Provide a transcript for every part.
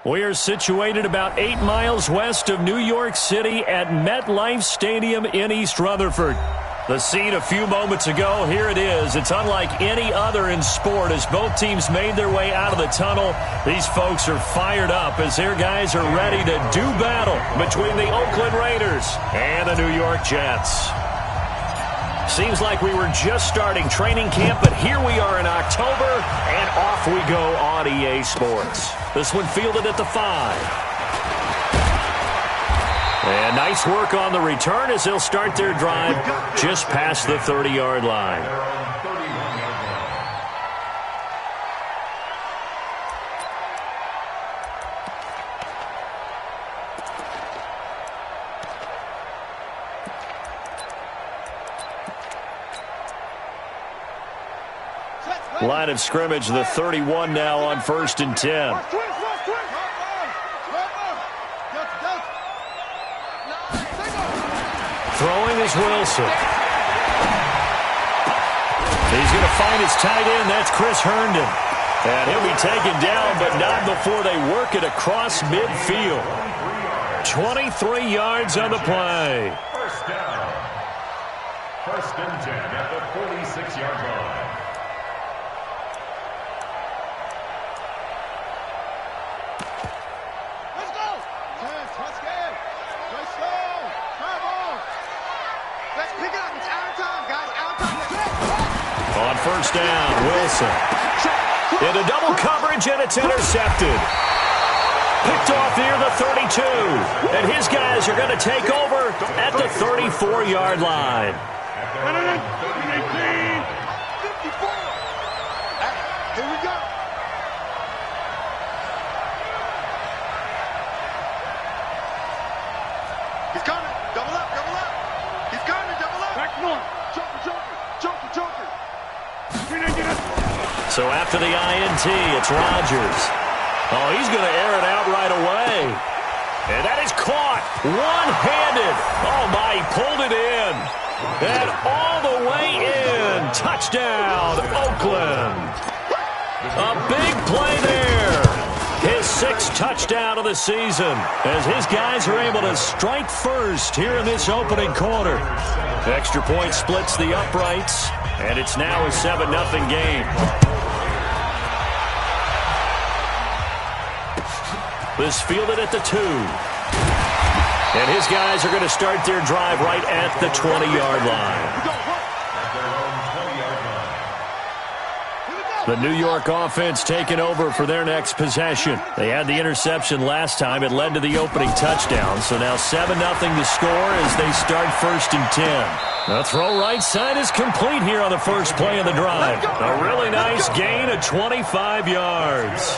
We are situated about 8 miles west of New York City at MetLife Stadium in East Rutherford. The scene a few moments ago, here it is. It's unlike any other in sport as both teams made their way out of the tunnel. These folks are fired up as their guys are ready to do battle between the Oakland Raiders and the New York Jets. Seems like we were just starting training camp, but here we are in October, and off we go on EA Sports. This one fielded at the 5. And nice work on the return as they'll start their drive just past the 30-yard line. Line of scrimmage, the 31 now on 1st and 10. Throwing is Wilson. He's going to find his tight end. That's Chris Herndon. And he'll be taken down, but not before they work it across midfield. 23 yards on the play. First down. 1st and 10 at the 46-yard line. On 1st down, Wilson. Into double coverage, and it's intercepted. Picked off near the 32. And his guys are going to take over at the 34-yard line. Here we go. He's coming. Double up, double up. He's coming, double up. Back north. Joker. So after the INT, it's Rodgers. Oh, he's going to air it out right away. And that is caught one-handed. Oh, my, he pulled it in. And all the way in. Touchdown, Oakland. A big play there. His 6th touchdown of the season as his guys are able to strike first here in this opening quarter. Extra point splits the uprights, and it's now a 7-0 game. This fielded at the 2. And his guys are going to start their drive right at the 20-yard line. The New York offense taking over for their next possession. They had the interception last time. It led to the opening touchdown. So now 7-0 to score as they start 1st and 10. The throw right side is complete here on the first play of the drive. A really nice gain of 25 yards.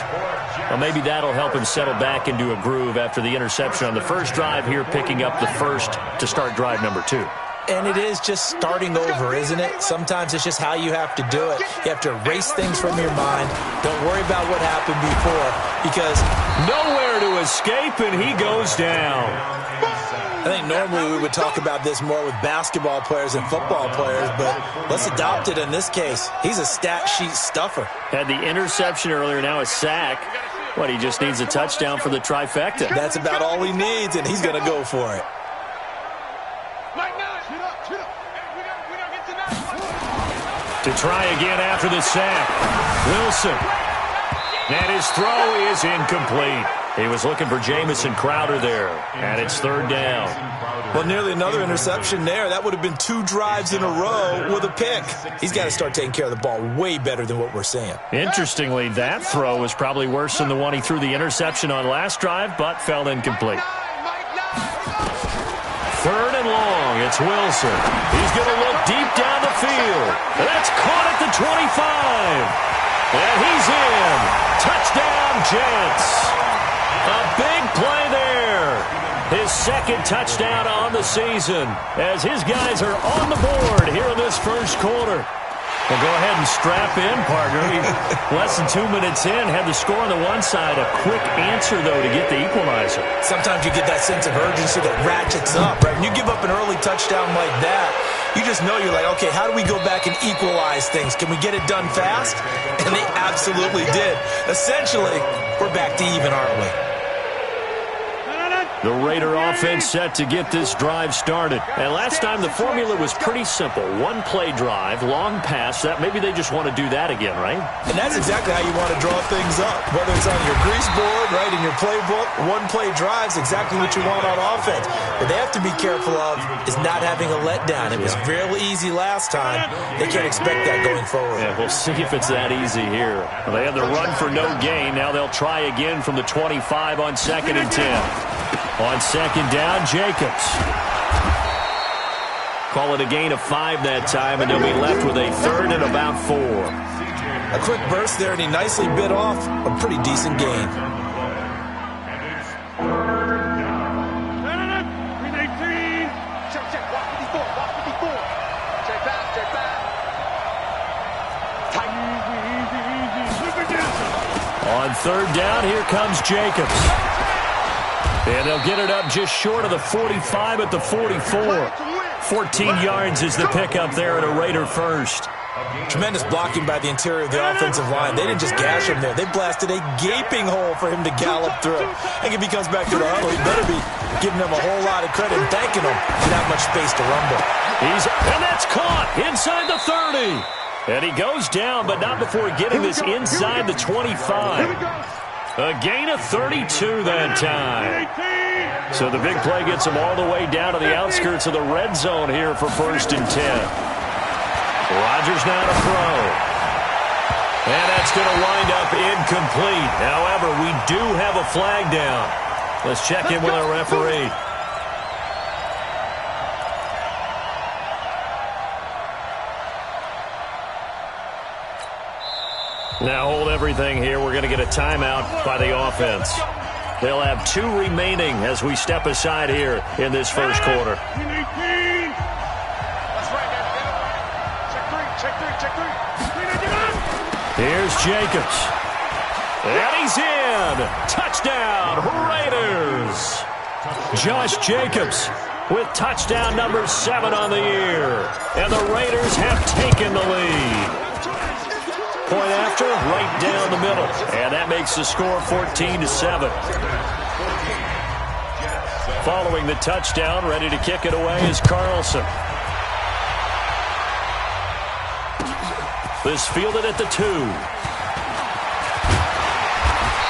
Well, maybe that'll help him settle back into a groove after the interception on the first drive here, picking up the first to start drive number 2. And it is just starting over, isn't it? Sometimes it's just how you have to do it. You have to erase things from your mind. Don't worry about what happened before because nowhere to escape, and he goes down. I think normally we would talk about this more with basketball players and football players, but let's adopt it in this case. He's a stat sheet stuffer. Had the interception earlier, now a sack. What, he just needs a touchdown for the trifecta. That's about all he needs, and he's going to go for it. To try again after the sack. Wilson. And his throw is incomplete. He was looking for Jamison Crowder there. And it's 3rd down. Well, nearly another interception there. That would have been 2 drives in a row with a pick. He's got to start taking care of the ball way better than what we're seeing. Interestingly, that throw was probably worse than the one he threw the interception on last drive, but fell incomplete. 3rd and long. It's Wilson. He's going to look deep down the field. That's caught at the 25. And he's in. Touchdown, Jets. A big play there. His 2nd touchdown on the season as his guys are on the board here in this first quarter. Well, go ahead and strap in, partner. Less than 2 minutes in, had the score on the one side. A quick answer, though, to get the equalizer. Sometimes you get that sense of urgency that ratchets up, right? When you give up an early touchdown like that, you just know you're like, okay, how do we go back and equalize things? Can we get it done fast? And they absolutely did. Essentially, we're back to even, aren't we? The Raider offense set to get this drive started. And last time the formula was pretty simple. One play drive, long pass. That maybe they just want to do that again, right? And that's exactly how you want to draw things up. Whether it's on your grease board, right, in your playbook, one play drive is exactly what you want on offense. What they have to be careful of is not having a letdown. It was real easy last time. They can't expect that going forward. Yeah, we'll see if it's that easy here. Well, they had the run for no gain. Now they'll try again from the 25 on 2nd and 10. On 2nd down, Jacobs. Call it a gain of 5 that time, and they'll be left with a 3rd and about 4. A quick burst there, and he nicely bit off a pretty decent gain. On 3rd down, here comes Jacobs. And they'll get it up just short of the 45 at the 44. 14 yards is the pickup there at a Raider first. Tremendous blocking by the interior of the offensive line. They didn't just gash him there. They blasted a gaping hole for him to gallop through. I think if he comes back to the huddle, he better be giving them a whole lot of credit and thanking them for that much space to rumble. And that's caught inside the 30. And he goes down, but not before getting this inside the 25. A gain of 32 that time. So the big play gets him all the way down to the outskirts of the red zone here for 1st and 10. Rodgers now to throw. And that's going to wind up incomplete. However, we do have a flag down. Let's check in with our referee. Now hold everything here. We're going to get a timeout by the offense. They'll have 2 remaining as we step aside here in this first quarter. Here's Jacobs. And he's in. Touchdown, Raiders. Josh Jacobs with touchdown number 7 on the year. And the Raiders have taken the lead. Point after, right down the middle. And that makes the score 14-7. Following the touchdown, ready to kick it away is Carlson. This fielded at the 2.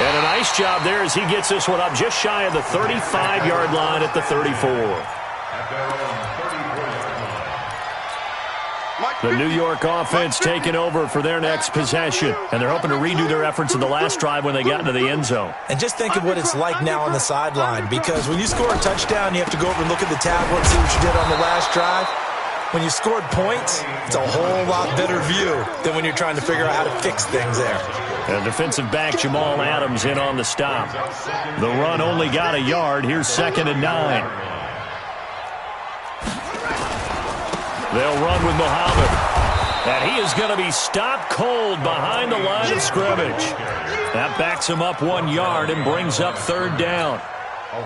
And a nice job there as he gets this one up just shy of the 35-yard line at the 34. The New York offense taking over for their next possession. And they're hoping to redo their efforts in the last drive when they got into the end zone. And just think of what it's like now on the sideline. Because when you score a touchdown, you have to go over and look at the tablet and see what you did on the last drive. When you scored points, it's a whole lot better view than when you're trying to figure out how to fix things there. And defensive back Jamal Adams in on the stop. The run only got a yard. Here's 2nd and 9. They'll run with Muhammad. And he is going to be stopped cold behind the line of scrimmage. That backs him up 1 yard and brings up 3rd down.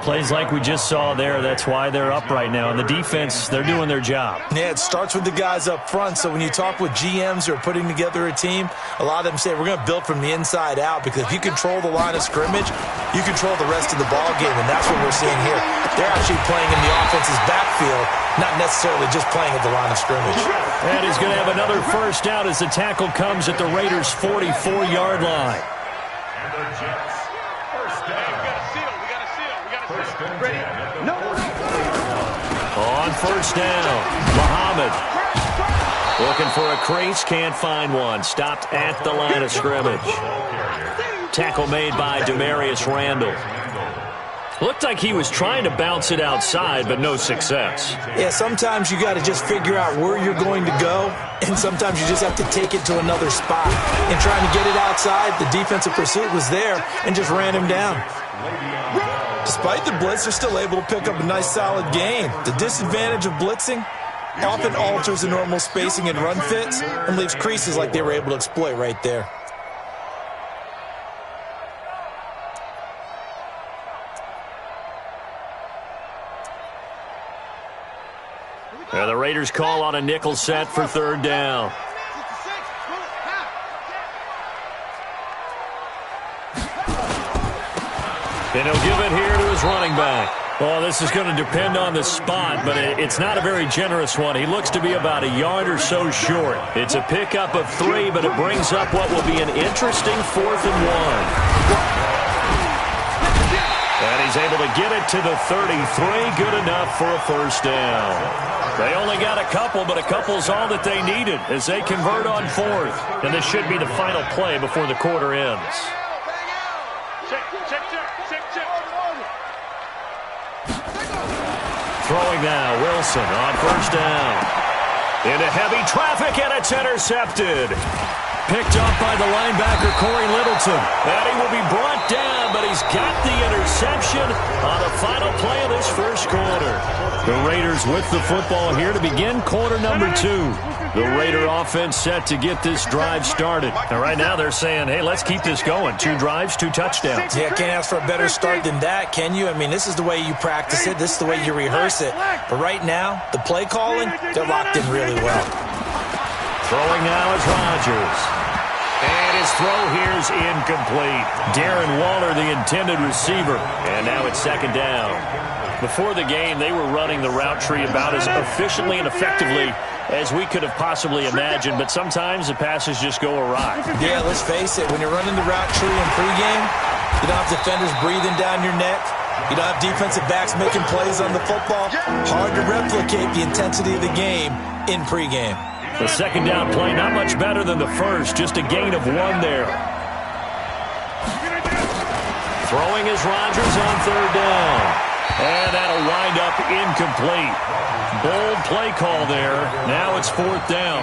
Plays like we just saw there. That's why they're up right now. And the defense, they're doing their job. Yeah, it starts with the guys up front. So when you talk with GMs who are putting together a team, a lot of them say we're going to build from the inside out, because if you control the line of scrimmage, you control the rest of the ball game, and that's what we're seeing here. They're actually playing in the offense's backfield, not necessarily just playing at the line of scrimmage. And he's going to have another first down as the tackle comes at the Raiders' 44-yard line. And the Jets, first down. On 1st down, Muhammad looking for a crease, can't find one. Stopped at the line of scrimmage. Tackle made by Demarius Randall. Looked like he was trying to bounce it outside, but no success. Yeah, sometimes you got to just figure out where you're going to go, and sometimes you just have to take it to another spot. And trying to get it outside, the defensive pursuit was there and just ran him down. Despite the blitz, they're still able to pick up a nice, solid gain. The disadvantage of blitzing often alters the normal spacing and run fits and leaves creases like they were able to exploit right there. And the Raiders call on a nickel set for 3rd down. And he'll give it here to his running back. Well, this is going to depend on the spot, but it's not a very generous one. He looks to be about a yard or so short. It's a pickup of 3, but it brings up what will be an interesting 4th and 1. And he's able to get it to the 33. Good enough for a first down. They only got a couple, but a couple's all that they needed as they convert on 4th. And this should be the final play before the quarter ends. Throwing now, Wilson on first down. Into heavy traffic, and it's intercepted. Picked up by the linebacker, Corey Littleton. And he will be brought down, but he's got the interception on the final play of this first quarter. The Raiders with the football here to begin quarter number 2. The Raider offense set to get this drive started. And right now they're saying, hey, let's keep this going. 2 drives, 2 touchdowns. Yeah, can't ask for a better start than that, can you? I mean, this is the way you practice it. This is the way you rehearse it. But right now, the play calling, they're locked in really well. Throwing now is Rodgers. And his throw here is incomplete. Darren Waller, the intended receiver. And now it's second down. Before the game, they were running the route tree about as efficiently and effectively as we could have possibly imagined, but sometimes the passes just go awry. Yeah, let's face it. When you're running the route tree in pregame, you don't have defenders breathing down your neck. You don't have defensive backs making plays on the football. Hard to replicate the intensity of the game in pregame. The second down play, not much better than the first, just a gain of 1 there. Throwing is Rodgers on third down. And that'll wind up incomplete. Bold play call there. Now it's 4th down.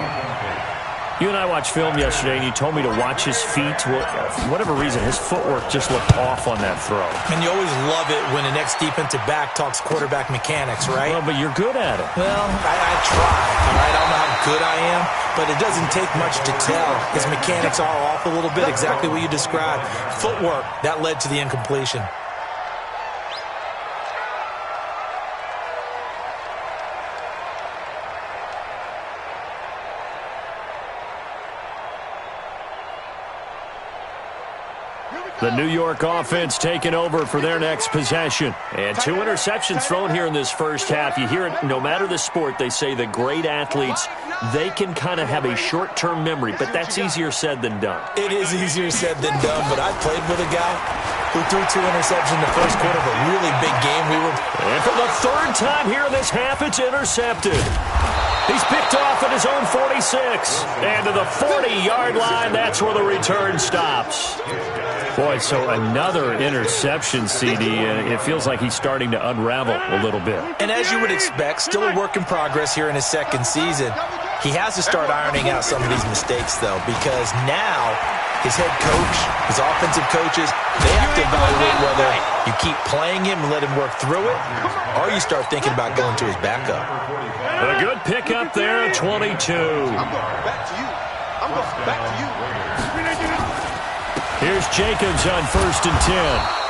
You and I watched film yesterday, and you told me to watch his feet. Well, for whatever reason, his footwork just looked off on that throw. And you always love it when the next defensive back talks quarterback mechanics, right? Well, but you're good at it. Well, I try. All right, I don't know how good I am, but it doesn't take much to tell. His mechanics are off a little bit, exactly what you described. Footwork, that led to the incompletion. The New York offense taking over for their next possession. And 2 interceptions thrown here in this first half. You hear it, no matter the sport, they say the great athletes, they can kind of have a short-term memory, but that's easier said than done. It is easier said than done, but I played with a guy who threw 2 interceptions in the first quarter of a really big game. And for the 3rd time here in this half, it's intercepted. He's picked off at his own 46. And to the 40-yard line, that's where the return stops. Boy, so another interception, CD. It feels like he's starting to unravel a little bit. And as you would expect, still a work in progress here in his second season. He has to start ironing out some of these mistakes, though, because now his head coach, his offensive coaches, they have to evaluate whether you keep playing him and let him work through it, or you start thinking about going to his backup. A good pickup there at 22. I'm going back to you. I'm going back to you. Here's Jacobs on 1st and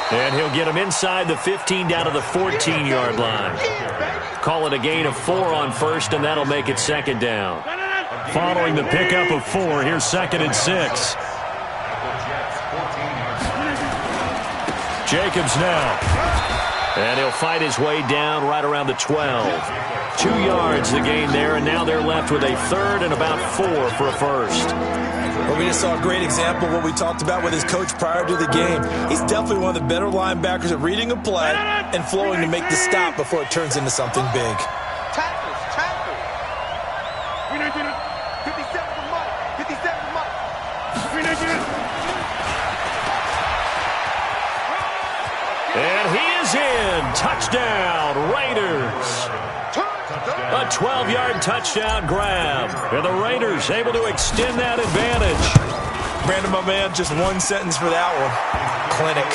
10. And he'll get him inside the 15 down to the 14-yard line. Call it a gain of 4 on 1st, and that'll make it 2nd down. Following the pickup of 4, here's 2nd and 6. Jacobs now. And he'll fight his way down right around the 12. 2 yards the gain there, and now they're left with a 3rd and about 4 for a first. Well, we just saw a great example of what we talked about with his coach prior to the game. He's definitely one of the better linebackers at reading a play and flowing to make the stop before it turns into something big. Tackles. 57 for Mike. 57 for Mike. And he is in. Touchdown, Raiders. A 12-yard touchdown grab. And the Raiders able to extend that advantage. Brandon, my man, just one sentence for that one. Clinic.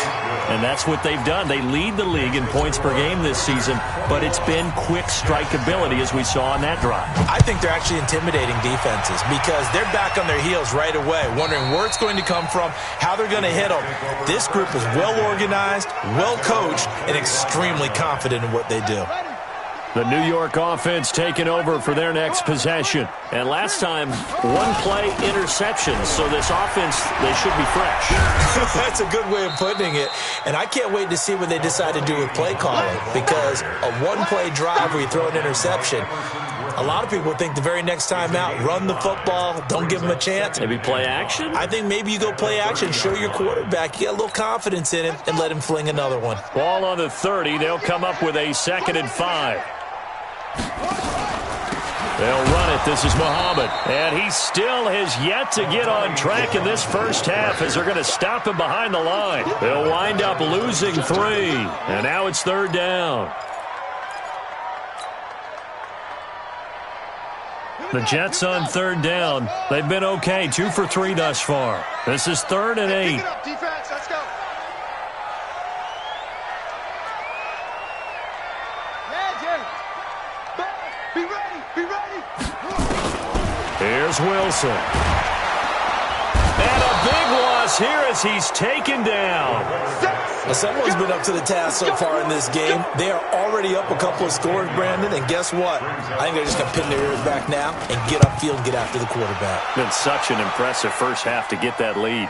And that's what they've done. They lead the league in points per game this season, but it's been quick strikeability as we saw on that drive. I think they're actually intimidating defenses because they're back on their heels right away, wondering where it's going to come from, how they're going to hit them. This group is well organized, well coached, and extremely confident in what they do. The New York offense taking over for their next possession. And last time, one-play interception, so this offense, they should be fresh. That's a good way of putting it. And I can't wait to see what they decide to do with play calling, because a one-play drive where you throw an interception, a lot of people think the very next time out, run the football, don't give them a chance. Maybe play action? I think maybe you go play action, show your quarterback, you get a little confidence in him, and let him fling another one. Ball on the 30. They'll come up with a 2nd and 5. They'll run it. This is Muhammad. And he still has yet to get on track in this first half as they're going to stop him behind the line. They'll wind up losing 3. And now it's 3rd down. The Jets on 3rd down. They've been okay. 2 for 3 thus far. This is 3rd and 8. Pick it up, defense. Let's go. Be ready. Be ready. Here's Wilson. And a big loss here as he's taken down. Well, someone's been up to the task so far in this game. They are already up a couple of scores, Brandon, and guess what? I think they're just going to pin their ears back now and get upfield and get after the quarterback. Been such an impressive first half to get that lead.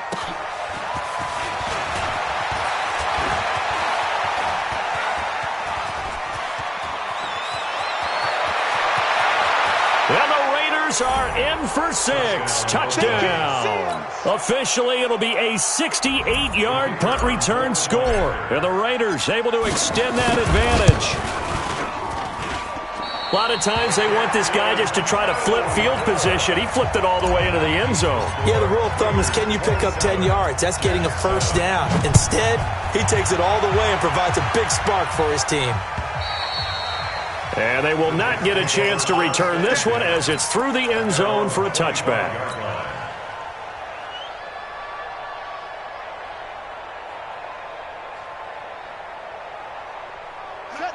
And the Raiders are in for 6. Touchdown. Officially, it'll be a 68-yard punt return score. And the Raiders able to extend that advantage. A lot of times they want this guy just to try to flip field position. He flipped it all the way into the end zone. Yeah, the rule of thumb is, can you pick up 10 yards? That's getting a first down. Instead, he takes it all the way and provides a big spark for his team. And they will not get a chance to return this one as it's through the end zone for a touchback.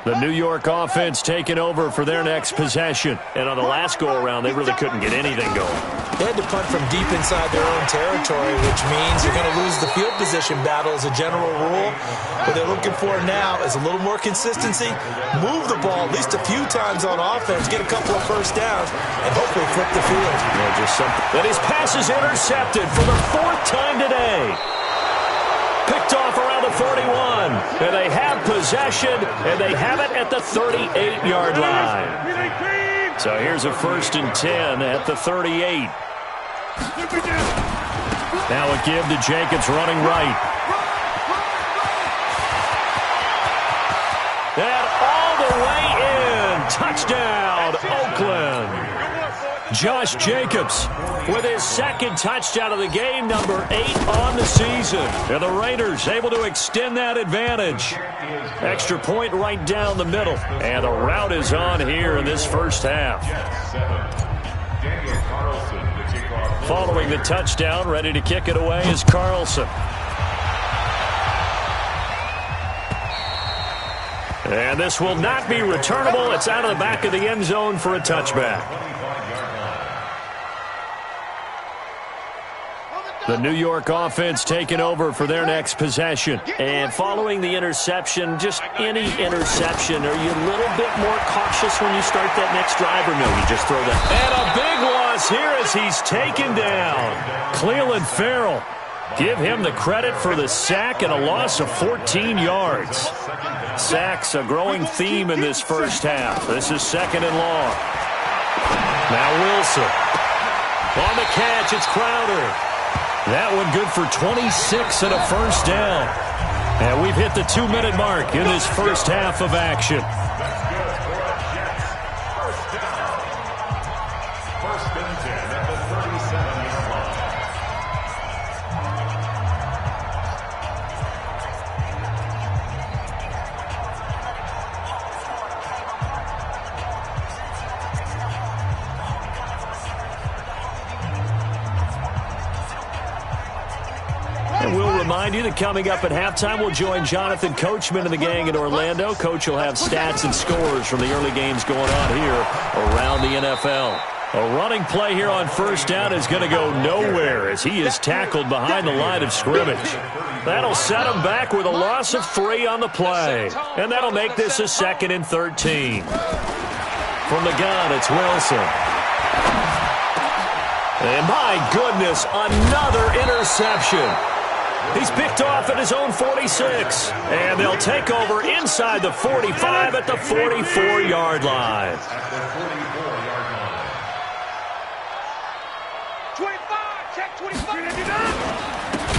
The New York offense taking over for their next possession. And on the last go-around, they really couldn't get anything going. They had to punt from deep inside their own territory, which means you're going to lose the field position battle as a general rule. What they're looking for now is a little more consistency, move the ball at least a few times on offense, get a couple of first downs, and hopefully flip the field. Yeah, just something. And his pass is intercepted for the 4th time today. Picked off around the 41. And they have possession, and they have it at the 38-yard line. So here's a 1st and 10 at the 38. Now a give to Jacobs running right. And all the way in. Touchdown, Oakland. Josh Jacobs with his 2nd touchdown of the game, number 8 on the season. And the Raiders able to extend that advantage. Extra point right down the middle. And the route is on here in this first half. Following the touchdown, ready to kick it away is Carlson. And this will not be returnable. It's out of the back of the end zone for a touchback. The New York offense taking over for their next possession. And following the interception, just any interception, are you a little bit more cautious when you start that next drive, or no, you just throw that? And a big loss here as he's taken down. Cleveland Farrell. Give him the credit for the sack and a loss of 14 yards. Sacks a growing theme in this first half. This is 2nd and long. Now Wilson. On the catch, it's Crowder. That one good for 26 and a first down. And we've hit the 2-minute mark in this first half of action. First and 10 at the 37-yard line. And we'll remind you that coming up at halftime, we'll join Jonathan Coachman and the gang in Orlando. Coach will have stats and scores from the early games going on here around the NFL. A running play here on first down is going to go nowhere as he is tackled behind the line of scrimmage. That'll set him back with a loss of 3 on the play. And that'll make this a 2nd and 13. From the gun, it's Wilson. And my goodness, another interception. He's picked off at his own 46. And they'll take over inside the 45 at the 44-yard line. 25, check 25.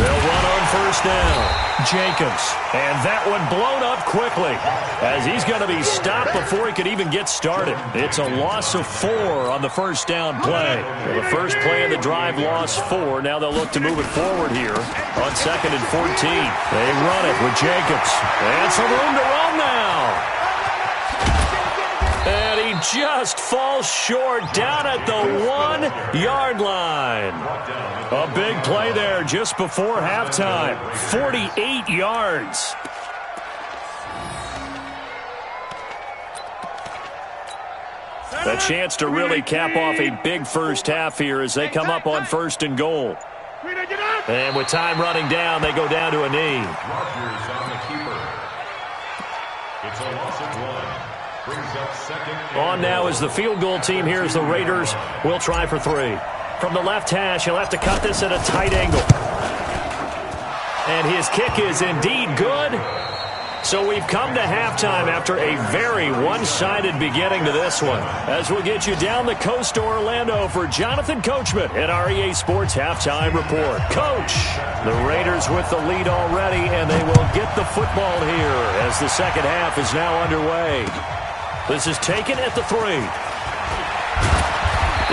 They'll run on first down. Jacobs. And that one blown up quickly as he's going to be stopped before he could even get started. It's a loss of 4 on the first down play. Well, the first play of the drive lost 4. Now they'll look to move it forward here on 2nd and 14. They run it with Jacobs. And some room to run now. And he just falls short down at the 1-yard line. A big play there just before halftime. 48 yards. A chance to really cap off a big first half here as they come up on 1st and goal. And with time running down, they go down to a knee. Rodgers on the keeper. It's a loss of 1. Brings up 2nd. On now is the field goal team here as the Raiders will try for 3. From the left hash, he'll have to cut this at a tight angle. And his kick is indeed good. So we've come to halftime after a very one-sided beginning to this one. As we'll get you down the coast to Orlando for Jonathan Coachman at our EA Sports Halftime Report. Coach, the Raiders with the lead already, and they will get the football here as the second half is now underway. This is taken at the 3.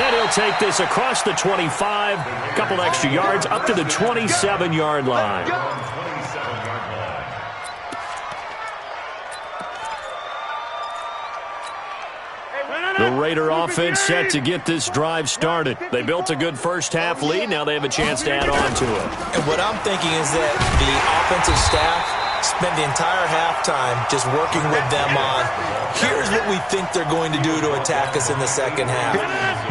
And he'll take this across the 25, a couple extra yards, up to the 27-yard line. The Raider offense set to get this drive started. They built a good first half lead. Now they have a chance to add on to it. And what I'm thinking is that the offensive staff spent the entire halftime just working with them on, here's what we think they're going to do to attack us in the second half.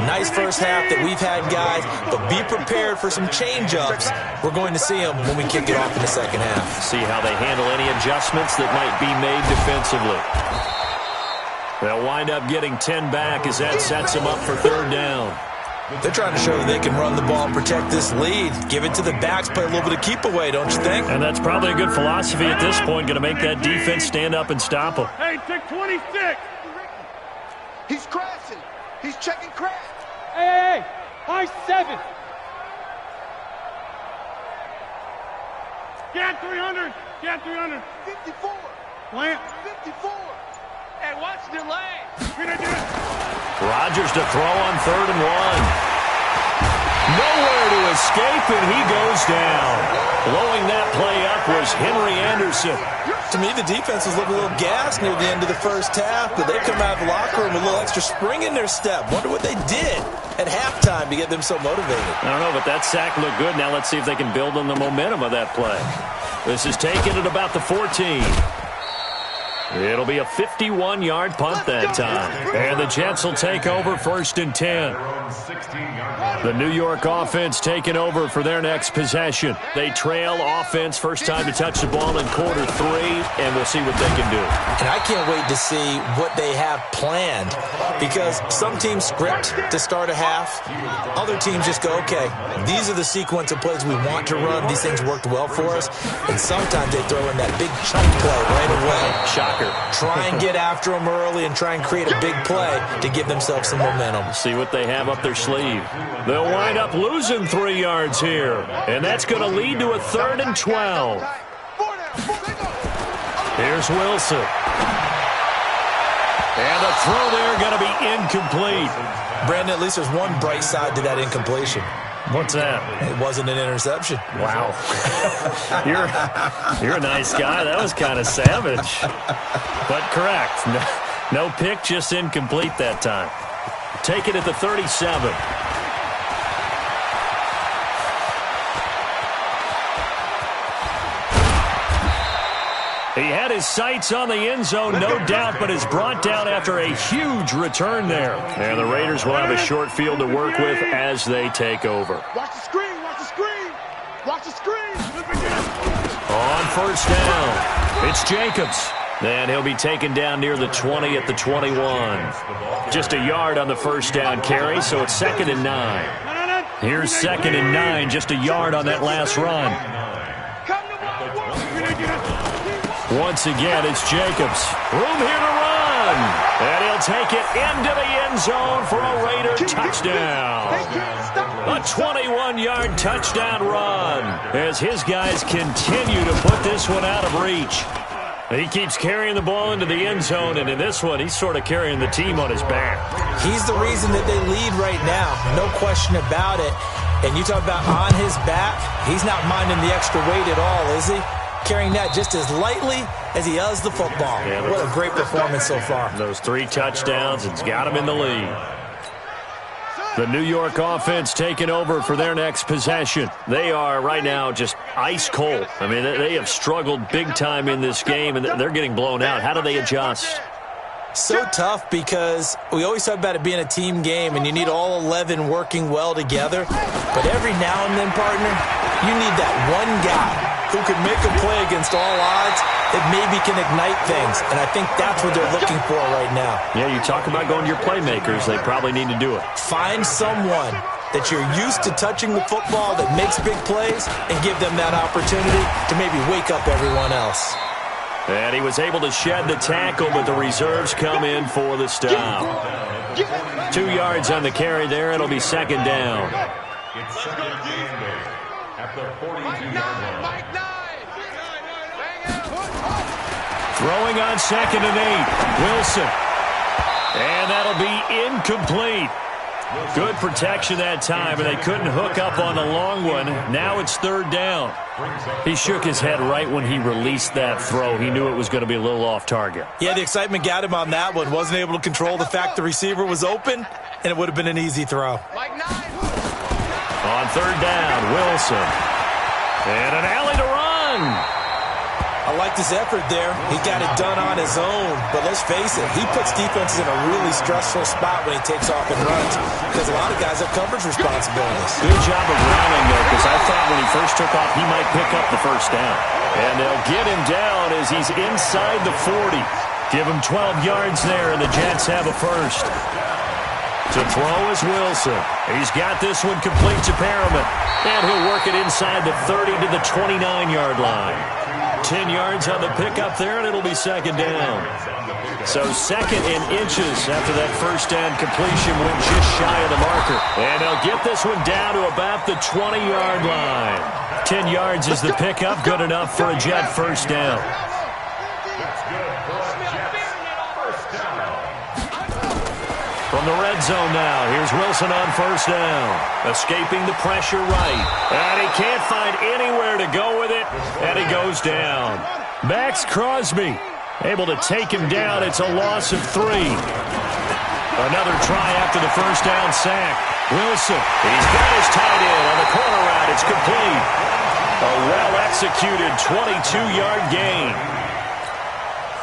Nice first half that we've had, guys, but be prepared for some change-ups. We're going to see them when we kick it off in the second half. See how they handle any adjustments that might be made defensively. They'll wind up getting 10 back as that sets them up for 3rd down. They're trying to show that they can run the ball and protect this lead. Give it to the backs, play a little bit of keep away, don't you think? And that's probably a good philosophy at this point, going to make that defense stand up and stop them. Hey, check 26. He's crashing. He's checking crash. Hey, I 7. Get 300. Get 300. 54. Plant. 54. Hey, watch the lane. Rodgers to throw on 3rd and 1. Nowhere to escape, and he goes down. Blowing that play up was Henry Anderson. To me, the defense was looking a little gassed near the end of the first half, but they come out of the locker room with a little extra spring in their step. Wonder what they did at halftime to get them so motivated. I don't know, but that sack looked good. Now let's see if they can build on the momentum of that play. This is taken at about the 14. It'll be a 51-yard punt that time. And the Jets will take over 1st and 10. The New York offense taking over for their next possession. They trail offense, first time to touch the ball in quarter 3, and we'll see what they can do. And I can't wait to see what they have planned, because some teams script to start a half. Other teams just go, okay, these are the sequence of plays we want to run. These things worked well for us. And sometimes they throw in that big chunk play right away. Shocker. Try and get after them early and try and create a big play to give themselves some momentum. See what they have up their sleeve. They'll wind up losing 3 yards here, and that's going to lead to a 3rd and 12. Here's Wilson. And the throw there going to be incomplete. Brandon, at least there's one bright side to that incompletion. What's that? It wasn't an interception. Wow. You're a nice guy. That was kind of savage. But correct. No pick, just incomplete that time. Take it at the 37. He had his sights on the end zone, no doubt, but is brought down after a huge return there. And the Raiders will have a short field to work with as they take over. Watch the screen, watch the screen, watch the screen. On first down, it's Jacobs. Then he'll be taken down near the 20 at the 21. Just a yard on the first down carry, so it's 2nd and 9. Here's 2nd and 9, just a yard on that last run. Once again, it's Jacobs. Room here to run. And he'll take it into the end zone for a Raider touchdown. A 21-yard touchdown run as his guys continue to put this one out of reach. He keeps carrying the ball into the end zone, and in this one, he's sort of carrying the team on his back. He's the reason that they lead right now, no question about it. And you talk about on his back, he's not minding the extra weight at all, is he? Carrying that just as lightly as he does the football. Yeah, what a great performance so far. Those 3 touchdowns, it's got him in the lead. The New York offense taking over for their next possession. They are right now just ice cold. I mean, they have struggled big time in this game, and they're getting blown out. How do they adjust? So tough because we always talk about it being a team game, and you need all 11 working well together. But every now and then, partner, you need that one guy who can make a play against all odds that maybe can ignite things. And I think that's what they're looking for right now. Yeah, you talk about going to your playmakers. They probably need to do it. Find someone that you're used to touching the football that makes big plays and give them that opportunity to maybe wake up everyone else. And he was able to shed the tackle, but the reserves come in for the stop. 2 yards on the carry there. It'll be 2nd down. It's 2nd down at the 42-yard line. Throwing on 2nd and 8. Wilson. And that'll be incomplete. Good protection that time, and they couldn't hook up on the long one. Now it's 3rd down. He shook his head right when he released that throw. He knew it was going to be a little off target. Yeah, the excitement got him on that one. Wasn't able to control the fact the receiver was open, and it would have been an easy throw. On 3rd down, Wilson. And an alley to run. I liked his effort there. He got it done on his own. But let's face it, he puts defenses in a really stressful spot when he takes off and runs because a lot of guys have coverage responsibilities. Good job of running, though, because I thought when he first took off, he might pick up the first down. And they'll get him down as he's inside the 40. Give him 12 yards there, and the Jets have a first. To throw is Wilson. He's got this one complete to Perriman. And he'll work it inside the 30 to the 29-yard line. 10 yards on the pickup there, and it'll be 2nd down. So 2nd and inches after that first down completion went just shy of the marker. And they'll get this one down to about the 20-yard line. 10 yards is the pickup, good enough for a Jet first down. From the red zone now, here's Wilson on first down. Escaping the pressure right. And he can't find anywhere to go with it, and he goes down. Max Crosby able to take him down. It's a loss of 3. Another try after the first down sack. Wilson, he's got his tight end on the corner route. It's complete. A well-executed 22-yard gain.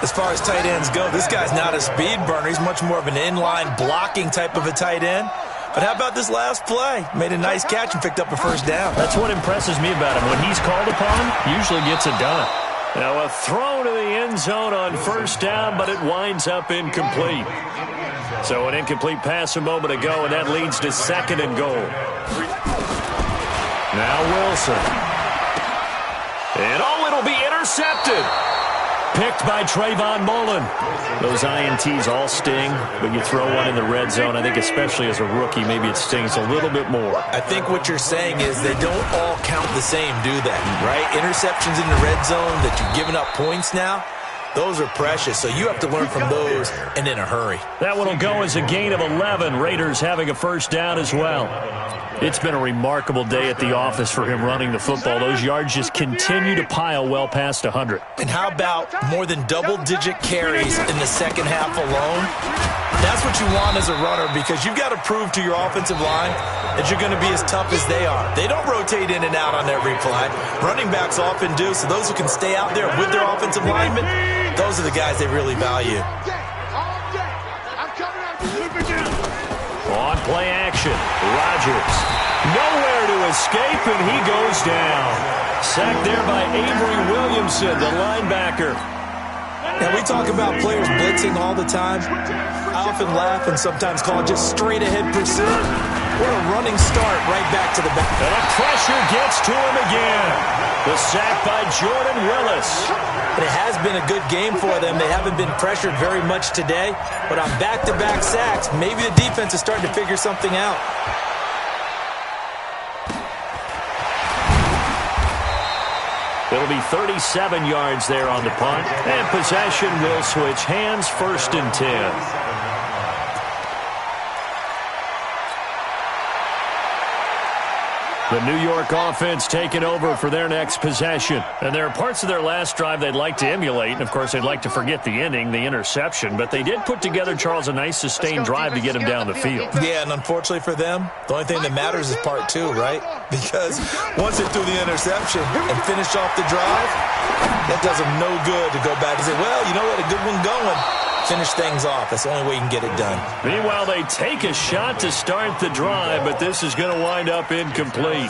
As far as tight ends go, this guy's not a speed burner. He's much more of an inline blocking type of a tight end. But how about this last play? Made a nice catch and picked up a first down. That's what impresses me about him. When he's called upon, usually gets it done. Now a throw to the end zone on first down, but it winds up incomplete. So an incomplete pass a moment ago, and that leads to 2nd and goal. Now Wilson. And it'll be intercepted. Picked by Trayvon Mullen. Those INTs all sting, but you throw one in the red zone, I think especially as a rookie, maybe it stings a little bit more. I think what you're saying is they don't all count the same, do they? Right? Interceptions in the red zone that you've given up points now, those are precious, so you have to learn from those and in a hurry. That one will go as a gain of 11. Raiders having a first down as well. It's been a remarkable day at the office for him running the football. Those yards just continue to pile well past 100. And how about more than double-digit carries in the second half alone? That's what you want as a runner because you've got to prove to your offensive line that you're going to be as tough as they are. They don't rotate in and out on every play. Running backs often do, so those who can stay out there with their offensive linemen, those are the guys they really value. On play action, Rodgers. Nowhere to escape, and he goes down. Sacked there by Avery Williamson, the linebacker. And we talk about players blitzing all the time. I often laugh and sometimes call it just straight-ahead pursuit. What a running start right back to the back. And the pressure gets to him again. The sack by Jordan Willis. And it has been a good game for them. They haven't been pressured very much today. But on back-to-back sacks, maybe the defense is starting to figure something out. It'll be 37 yards there on the punt. And possession will switch hands, 1st and 10. The New York offense taking over for their next possession. And there are parts of their last drive they'd like to emulate. And, of course, they'd like to forget the ending, the interception. But they did put together, Charles, a nice sustained drive to get him down the field. Yeah, and unfortunately for them, the only thing that matters is part 2, right? Because once they threw the interception and finished off the drive, that does them no good to go back and say, well, you know what, a good one going. Finish things off. That's the only way you can get it done. Meanwhile, they take a shot to start the drive, but this is going to wind up incomplete.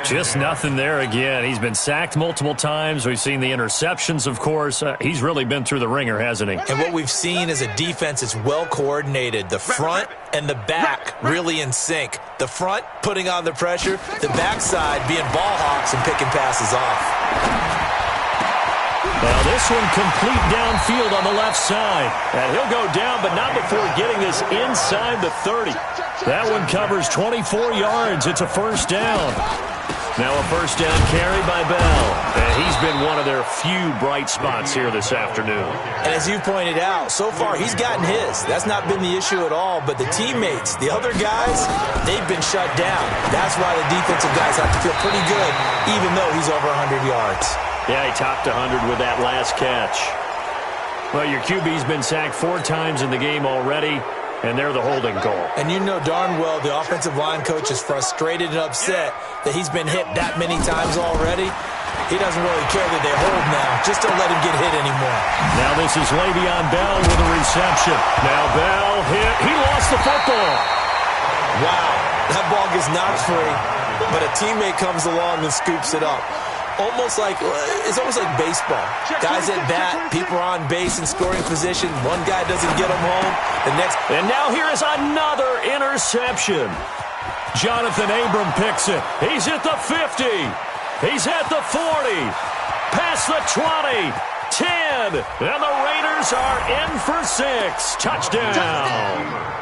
Just nothing there again. He's been sacked multiple times. We've seen the interceptions, of course. He's really been through the ringer, hasn't he? And what we've seen is a defense that's well coordinated. The front and the back really in sync. The front putting on the pressure, the backside being ball hawks and picking passes off. Now this one complete downfield on the left side. And he'll go down, but not before getting this inside the 30. That one covers 24 yards. It's a 1st down. Now a 1st down carry by Bell. And he's been one of their few bright spots here this afternoon. And as you pointed out, so far he's gotten his. That's not been the issue at all. But the teammates, the other guys, they've been shut down. That's why the defensive guys have to feel pretty good, even though he's over 100 yards. Yeah, he topped 100 with that last catch. Well, your QB's been sacked 4 times in the game already, and they're the holding call. And you know darn well the offensive line coach is frustrated and upset that he's been hit that many times already. He doesn't really care that they hold now. Just don't let him get hit anymore. Now this is Le'Veon Bell with a reception. Now Bell hit. He lost the football. Wow, that ball gets knocked free, but a teammate comes along and scoops it up. It's almost like baseball. Guys at bat, people are on base in scoring position. One guy doesn't get them home. The next. And now here is another interception. Jonathan Abram picks it. He's at the 50. He's at the 40. Past the 20. 10. And the Raiders are in for 6. Touchdown.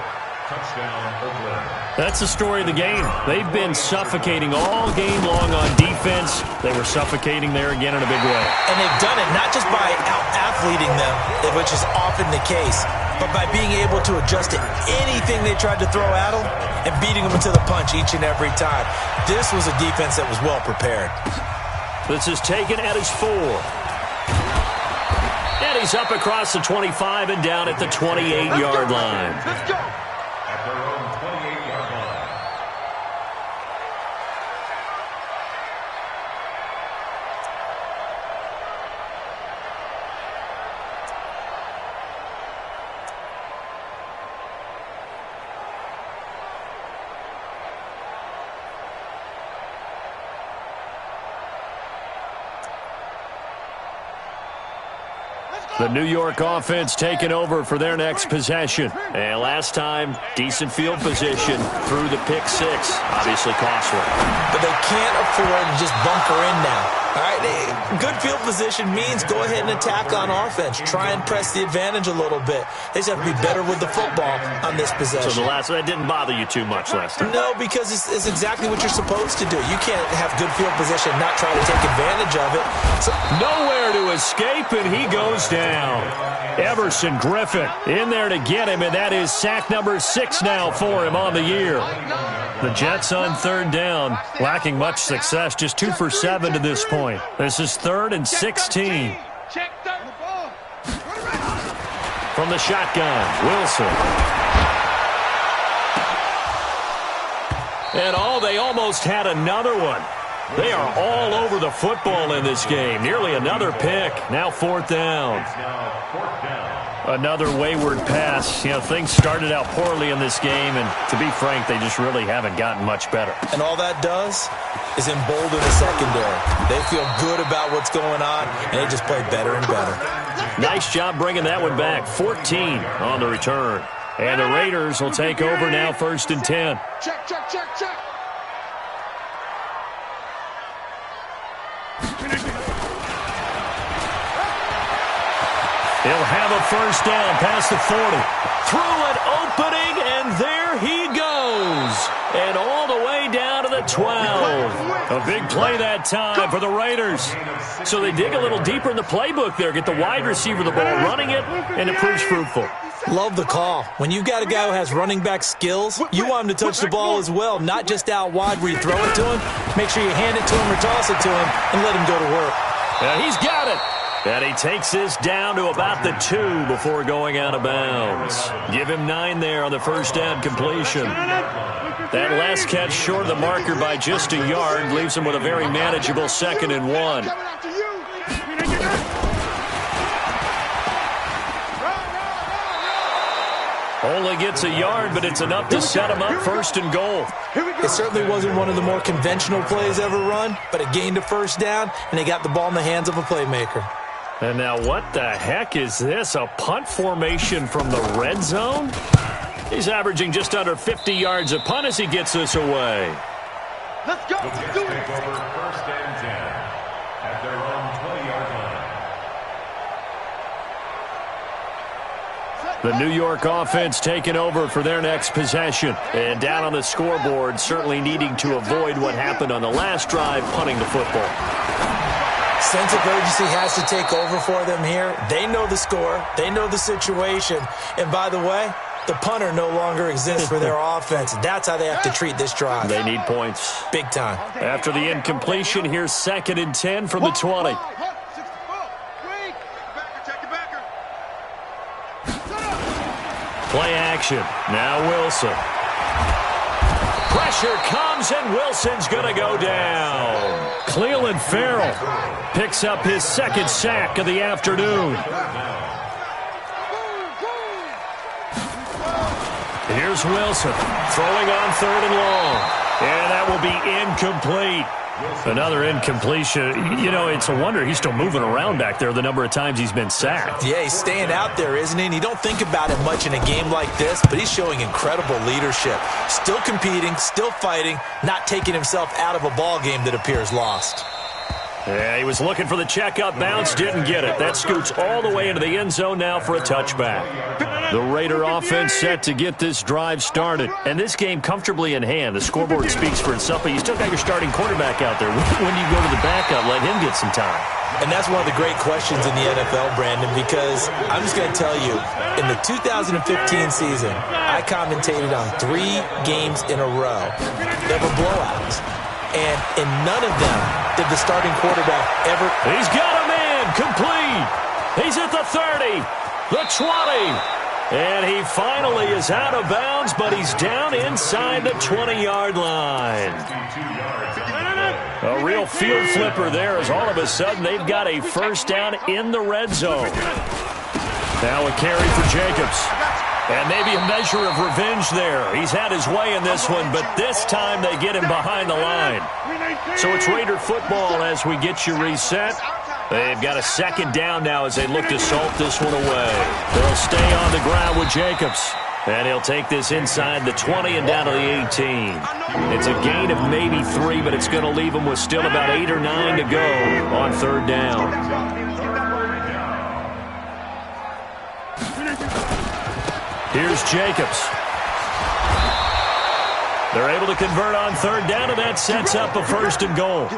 That's the story of the game. They've been suffocating all game long on defense. They were suffocating there again in a big way. And they've done it not just by out-athleting them, which is often the case, but by being able to adjust to anything they tried to throw at them and beating them to the punch each and every time. This was a defense that was well prepared. This is taken at his 4. And he's up across the 25 and down at the 28-yard line. Let's go. At their own 28-yard line. The New York offense taking over for their next possession. And last time, decent field position through the pick 6. Obviously costly. But they can't afford to just bunker in now. All right, good field position means go ahead and attack on offense. Try and press the advantage a little bit. They just have to be better with the football on this possession. So that didn't bother you too much last time? No, because it's exactly what you're supposed to do. You can't have good field position and not try to take advantage of it. So, nowhere to escape, and he goes down. Everson Griffin in there to get him, and that is sack number 6 now for him on the year. The Jets on 3rd down, lacking much success, just 2 for 7 to this point. This is 3rd and 16. From the shotgun, Wilson. And they almost had another one. They are all over the football in this game. Nearly another pick. Now 4th down. Another wayward pass. You know, things started out poorly in this game, and to be frank, they just really haven't gotten much better. And all that does is embolden the secondary. They feel good about what's going on, and they just play better and better. Nice job bringing that one back. 14 on the return. And the Raiders will take over now, 1st and 10. Check, check, check, check. He'll have a 1st down past the 40. Through an opening, and there he goes. And all the way down to the 12. A big play that time for the Raiders. So they dig a little deeper in the playbook there, get the wide receiver the ball, running it, and it proves fruitful. Love the call. When you've got a guy who has running back skills, you want him to touch the ball as well, not just out wide where you throw it to him. Make sure you hand it to him or toss it to him and let him go to work. And he's got it. And he takes this down to about the 2 before going out of bounds. Give him 9 there on the 1st down completion. That last catch short of the marker by just a yard leaves him with a very manageable 2nd and 1. Only gets a yard, but it's enough to set him up 1st and goal. It certainly wasn't one of the more conventional plays ever run, but it gained a 1st down, and they got the ball in the hands of a playmaker. And now what the heck is this? A punt formation from the red zone? He's averaging just under 50 yards a punt as he gets this away. Let's go. Let's do it. Take over 1st and 10 at their own 20-yard line. The New York offense taking over for their next possession. And down on the scoreboard, certainly needing to avoid what happened on the last drive, punting the football. Sense of urgency has to take over for them here. They know the score. They know the situation. And by the way, the punter no longer exists for their offense. That's how they have to treat this drive. They need points. Big time. After the incompletion, here's 2nd and 10 from the 20. Play action. Now Wilson. Pressure comes, and Wilson's going to go down. Cleveland Farrell picks up his 2nd sack of the afternoon. Here's Wilson throwing on 3rd and long. And that will be incomplete. Another incompletion. You know, it's a wonder he's still moving around back there the number of times he's been sacked. Yeah, he's staying out there, isn't he? And you don't think about it much in a game like this, but he's showing incredible leadership. Still competing, still fighting, not taking himself out of a ball game that appears lost. Yeah, he was looking for the checkup bounce, didn't get it. That scoots all the way into the end zone now for a touchback. The Raider offense set to get this drive started. And this game comfortably in hand. The scoreboard speaks for itself, but you still got your starting quarterback out there. When do you go to the backup, let him get some time? And that's one of the great questions in the NFL, Brandon, because I'm just going to tell you, in the 2015 season, I commentated on 3 games in a row that were blowouts. And in none of them did the starting quarterback ever... He's got a man complete. He's at the 30, the 20. And he finally is out of bounds, but he's down inside the 20-yard line. A real field flipper there as all of a sudden they've got a 1st down in the red zone. Now a carry for Jacobs. And maybe a measure of revenge there. He's had his way in this one, but this time they get him behind the line. So it's Raider football as we get you reset. They've got a 2nd down now as they look to salt this one away. They'll stay on the ground with Jacobs. And he'll take this inside the 20 and down to the 18. It's a gain of maybe 3, but it's going to leave him with still about 8 or 9 to go on 3rd down. Here's Jacobs. They're able to convert on 3rd down, and that sets up a 1st and goal.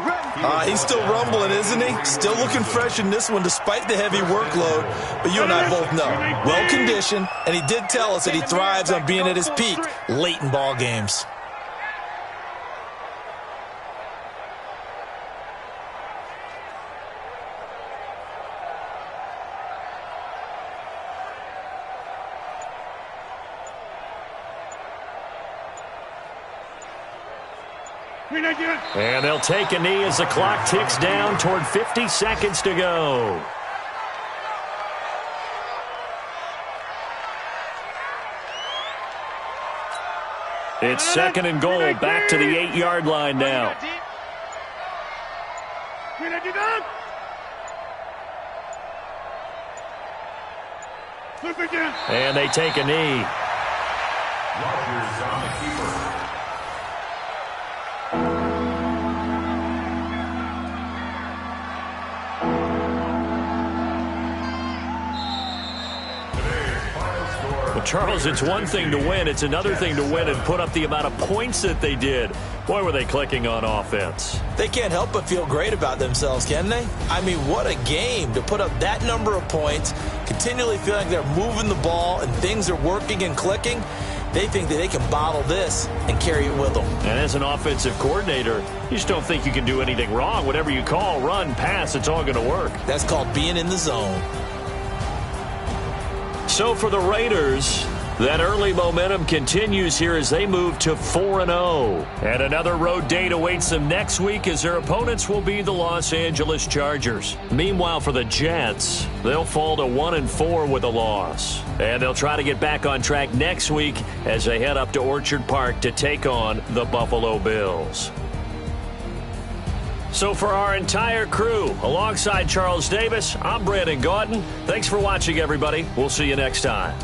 He's still rumbling, isn't he? Still looking fresh in this one despite the heavy workload. But you and I both know, well-conditioned, and he did tell us that he thrives on being at his peak late in ball games. And they'll take a knee as the clock ticks down toward 50 seconds to go. It's second and goal, back to the 8-yard line now. And they take a knee. Rodgers on the keeper. Well, Charles, it's one thing to win. It's another thing to win and put up the amount of points that they did. Boy, were they clicking on offense. They can't help but feel great about themselves, can they? I mean, what a game to put up that number of points, continually feeling like they're moving the ball and things are working and clicking. They think that they can bottle this and carry it with them. And as an offensive coordinator, you just don't think you can do anything wrong. Whatever you call, run, pass, it's all going to work. That's called being in the zone. So for the Raiders, that early momentum continues here as they move to 4-0. And another road date awaits them next week as their opponents will be the Los Angeles Chargers. Meanwhile, for the Jets, they'll fall to 1-4 with a loss. And they'll try to get back on track next week as they head up to Orchard Park to take on the Buffalo Bills. So for our entire crew, alongside Charles Davis, I'm Brandon Gaudin. Thanks for watching, everybody. We'll see you next time.